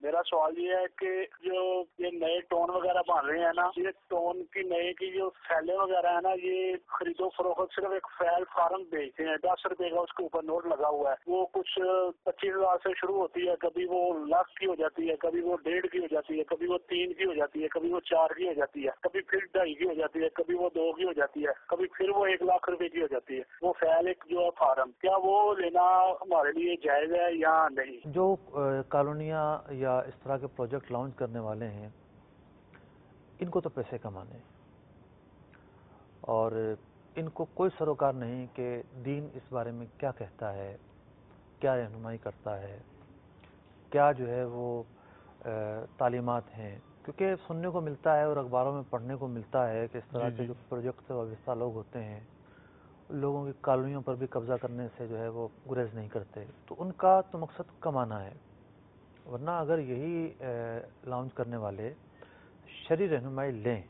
मेरा सवाल ये है कि जो ये नए टोन वगैरह बन रहे हैं ना, ये टोन की नए की जो फैले वगैरह है ना, ये खरीदो फरोख्त सिर्फ एक फैल फार्म बेचते हैं, 10 रुपए का उसके ऊपर नोट लगा हुआ है। वो कुछ 25,000 से शुरू होती है, कभी वो लाख की हो जाती है, कभी वो 1.5 की हो जाती है, कभी वो 3 की हो जाती है, कभी वो 4 की हो जाती है, कभी फिर 2.5 की हो जाती है, कभी वो 2 की हो जाती है, कभी फिर वो 1 लाख रुपए की हो जाती है। वो फैल एक जो है फार्म, क्या वो लेना हमारे लिए जायज है या नहीं? जो कॉलोनियाँ या इस तरह के प्रोजेक्ट लॉन्च करने वाले हैं, इनको तो पैसे कमाने हैं और इनको कोई सरोकार नहीं कि दीन इस बारे में क्या कहता है, क्या रहनुमाई करता है, क्या जो है वो तालीमात हैं। क्योंकि सुनने को मिलता है और अखबारों में पढ़ने को मिलता है कि इस तरह के जो प्रोजेक्ट से वाबस्ता लोग होते हैं, लोगों की कॉलोनियों पर भी कब्जा करने से जो है वो गुरेज नहीं करते। तो उनका तो मकसद कमाना है, वरना अगर यही लॉन्च करने वाले शरई रहनुमाई लें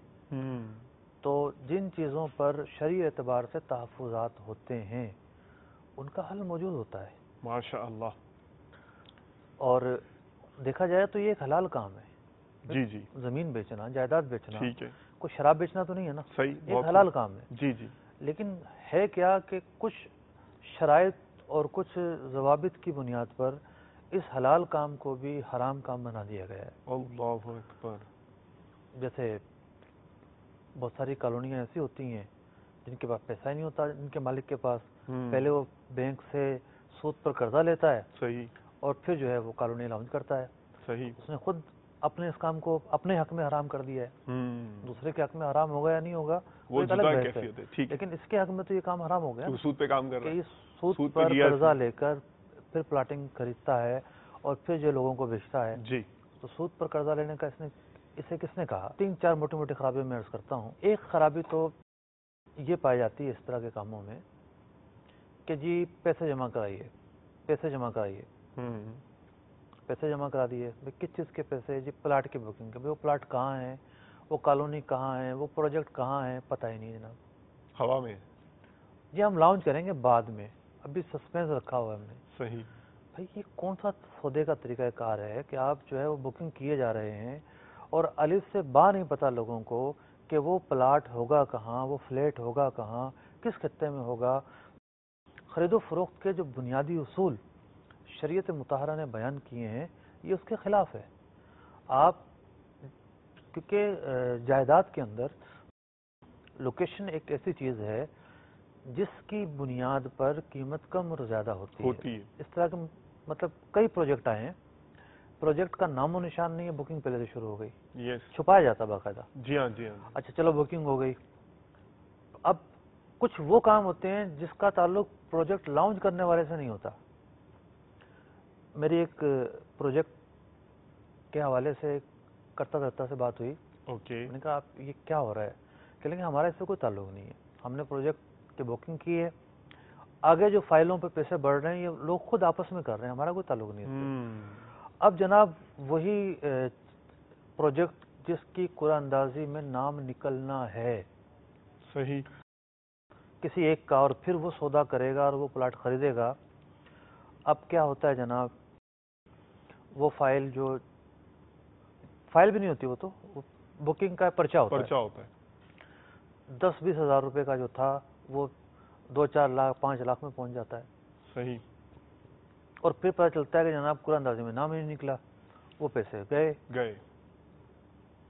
तो जिन चीज़ों पर शरई एतबार से तहफ़्फ़ुज़ात होते हैं उनका हल मौजूद होता है। माशाअल्लाह। और देखा जाए तो ये एक हलाल काम है। जी जी। ज़मीन बेचना, जायदाद बेचना, ठीक है, कोई शराब बेचना तो नहीं है ना। सही, एक हलाल काम है। जी जी। लेकिन है क्या कि कुछ शराइत और कुछ ज़वाबित की बुनियाद पर इस हलाल काम को भी हराम काम बना दिया गया है। अल्लाहु अकबर। जैसे बहुत सारी कॉलोनियाँ ऐसी होती हैं जिनके पास पैसा ही नहीं होता, जिनके मालिक के पास, पहले वो बैंक से सूद पर कर्जा लेता है, सही, और फिर जो है वो कॉलोनी लॉन्च करता है। सही। उसने खुद अपने इस काम को अपने हक में हराम कर दिया है। दूसरे के हक में हराम होगा या नहीं होगा वो एक अलग बहस है, लेकिन इसके हक में तो ये काम हराम हो गया। सूद पे काम कर रहा है, सूद पर कर्जा लेकर फिर प्लाटिंग खरीदता है और फिर जो लोगों को बेचता है। जी। तो सूद पर कर्जा लेने का इसे किसने कहा? 3-4 मोटी मोटी खराबी मैं अर्ज करता हूँ। एक खराबी तो ये पाई जाती है इस तरह के कामों में कि जी पैसे जमा कराइए, पैसे जमा कराइए, पैसे जमा करा दिए। भाई किस चीज़ के पैसे? जी प्लाट की बुकिंग के। भाई वो प्लाट कहाँ है, वो कॉलोनी कहाँ है, वो प्रोजेक्ट कहाँ है, पता ही नहीं जनाब, हवा में। जी हम लॉन्च करेंगे बाद में, अभी सस्पेंस रखा हुआ है हमने। सही। भाई ये कौन सा सौदे का तरीक़ाकार है कि आप जो है वो बुकिंग किए जा रहे हैं और अलिफ से बा नहीं पता लोगों को कि वो प्लाट होगा कहाँ, वो फ्लैट होगा कहाँ, किस खत्ते में होगा। ख़रीदो फरोख्त के जो बुनियादी उसूल शरीयत मुताहरा ने बयान किए हैं ये उसके ख़िलाफ़ है। आप क्योंकि जायदाद के अंदर लोकेशन एक ऐसी चीज़ है जिसकी बुनियाद पर कीमत कम और ज़्यादा होती है। इस तरह के मतलब कई प्रोजेक्ट आए हैं, प्रोजेक्ट का नामो निशान नहीं है, बुकिंग पहले से शुरू हो गई। छुपाया जाता बाकायदा। जी हाँ, जी हाँ। अच्छा चलो बुकिंग हो गई। अब कुछ वो काम होते हैं जिसका ताल्लुक प्रोजेक्ट लॉन्च करने वाले से नहीं होता। मेरी एक प्रोजेक्ट के हवाले से करता धरता से बात हुई। मैंने कहा आप ये क्या हो रहा है? कह लेंगे हमारा इससे कोई ताल्लुक नहीं है, हमने प्रोजेक्ट की बुकिंग की है, आगे जो फाइलों पे पैसे बढ़ रहे हैं ये लोग खुद आपस में कर रहे हैं, हमारा कोई ताल्लुक नहीं है। अब जनाब वही प्रोजेक्ट जिसकी कुरानंदाजी में नाम निकलना है, सही, किसी एक का, और फिर वो सौदा करेगा और वो प्लाट खरीदेगा। अब क्या होता है जनाब, वो फाइल भी नहीं होती, वो तो बुकिंग का पर्चा होता है। 10-20 हज़ार रुपये का जो था वो 2-4 लाख 5 लाख में पहुंच जाता है। सही। और फिर पता चलता है कि जनाब कुरानंदाजी में नाम ही नहीं निकला, वो पैसे गए।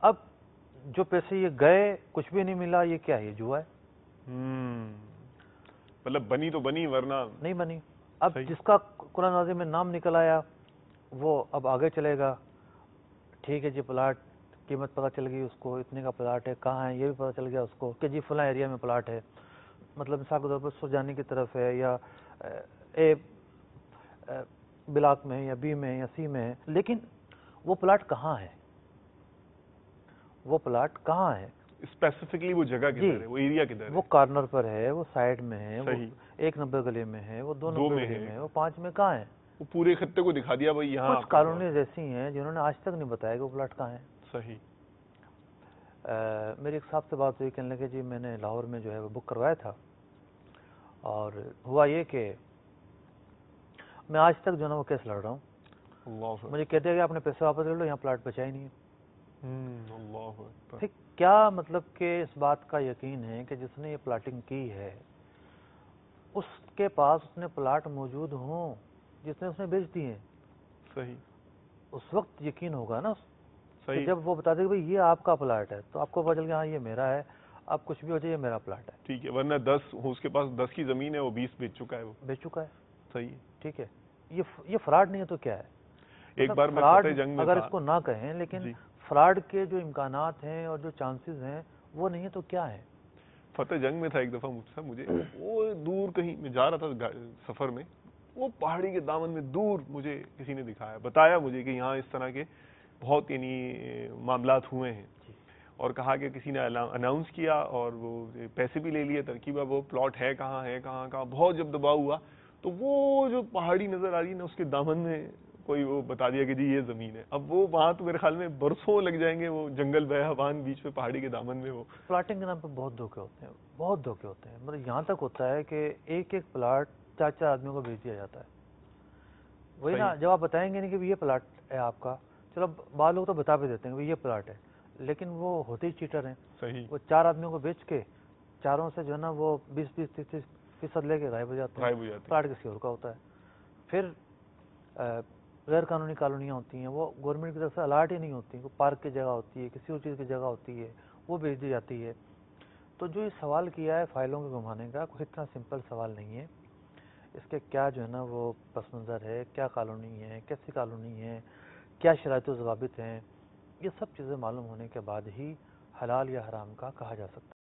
अब जो पैसे ये गए, कुछ भी नहीं मिला, ये क्या है? जुआ है। मतलब बनी तो बनी वरना नहीं बनी। अब जिसका कुरानंदाजी में नाम निकल आया वो अब आगे चलेगा। ठीक है जी, प्लाट कीमत पता चल गई उसको, इतने का प्लाट है, कहाँ है ये भी पता चल गया उसको कि जी फलां एरिया में प्लाट है, मतलब मिसाल के तौर पर सुजानी की तरफ है, या ए ब्लॉक में है, या बी में है, या सी में है। लेकिन वो प्लाट कहाँ है, वो प्लाट कहाँ है स्पेसिफिकली, वो जगह किधर है, वो एरिया किधर है? वो कॉर्नर पर है, वो साइड में है, वो 1 नंबर गली में है, वो 2 नंबर गली में है, वो 5 में कहाँ है? वो पूरे खत्ते को दिखा दिया भाई यहाँ। कुछ कॉलोनीज ऐसी हैं जिन्होंने आज तक नहीं बताया कि वो प्लाट कहाँ है। सही। मेरी एक साहब से बात हुई, कहने लगे जी मैंने लाहौर में जो है वो बुक करवाया था, और हुआ ये कि मैं आज तक जो है ना वो केस लड़ रहा हूँ। اللہ مجھے کہتے ہیں کہ آپ نے پیسے واپس لے لو، یہاں پلاٹ بچا ہی نہیں ہے. اللہ اکبر. ٹھیک، کیا مطلب کہ اس بات کا یقین ہے کہ جس نے یہ پلاٹنگ کی ہے اس کے پاس اتنے پلاٹ موجود ہوں جس نے اس نے بیچ دیے ہیں؟ صحیح. اس وقت یقین ہوگا نا کہ صحیح. جب وہ بتا دے کہ بھئی یہ آپ کا پلاٹ ہے تو آپ کو پتا چل گیا ہاں یہ میرا ہے، اب کچھ بھی ہو جائے یہ میرا پلاٹ ہے. ٹھیک ہے، ورنہ 10 اس کے پاس 10 کی زمین ہے، وہ 20 بیچ چکا ہے، وہ بیچ چکا ہے. صحیح. ٹھیک ہے، یہ فراڈ نہیں ہے تو کیا ہے؟ ایک بار میں فراڈ فتح جنگ میں اگر تھا. اس کو نہ کہیں، لیکن جی. فراڈ کے جو امکانات ہیں اور جو چانسز ہیں وہ نہیں ہے تو کیا ہے؟ فتح جنگ میں تھا ایک دفعہ مجھے وہ دور کہیں میں جا رہا تھا سفر میں، وہ پہاڑی کے دامن میں دور مجھے کسی نے دکھایا، بتایا مجھے کہ یہاں اس طرح کے بہت یعنی معاملات ہوئے ہیں، اور کہا کہ کسی نے اناؤنس کیا اور وہ پیسے بھی لے لیے. ترکیبہ وہ پلاٹ ہے کہاں بہت جب دباؤ ہوا تو وہ جو پہاڑی نظر آ رہی ہے نا اس کے دامن میں کوئی وہ بتا دیا کہ جی یہ زمین ہے. اب وہ وہاں تو میرے خیال میں برسوں لگ جائیں گے، وہ جنگل بیابان بیچ میں پہاڑی کے دامن میں. وہ پلاٹنگ کے نام پہ بہت دھوکے ہوتے ہیں، بہت دھوکے ہوتے ہیں. مطلب یہاں تک ہوتا ہے کہ ایک پلاٹ 4 آدمیوں کو بیچ دیا جاتا ہے. وہی نا، جب آپ بتائیں گے نہیں کہ یہ پلاٹ ہے آپ کا، چلو بعض لوگ تو بتا بھی دیتے ہیں کہ یہ پلاٹ ہے، لیکن وہ ہوتے ہی چیٹر ہیں. صحیح. وہ 4 آدمیوں کو بیچ کے چاروں سے جو ہے نا وہ 20-30% لے کے غائب ہو جاتے ہیں. پلاٹ کسی اور کا ہوتا ہے. پھر غیر قانونی کالونیاں ہوتی ہیں، وہ گورنمنٹ کی طرف سے الاٹ ہی نہیں ہوتی، وہ پارک کی جگہ ہوتی ہے، کسی اور چیز کی جگہ ہوتی ہے، وہ بیچ دی جاتی ہے. تو جو یہ سوال کیا ہے فائلوں کے گھمانے کا، کوئی اتنا سمپل سوال نہیں ہے. اس کے کیا جو ہے نا وہ پس منظر ہے، کیا کالونی ہے، کیسی کالونی ہے، کیا شرائط و ضوابط ہیں، یہ سب چیزیں معلوم ہونے کے بعد ہی حلال یا حرام کا کہا جا سکتا ہے.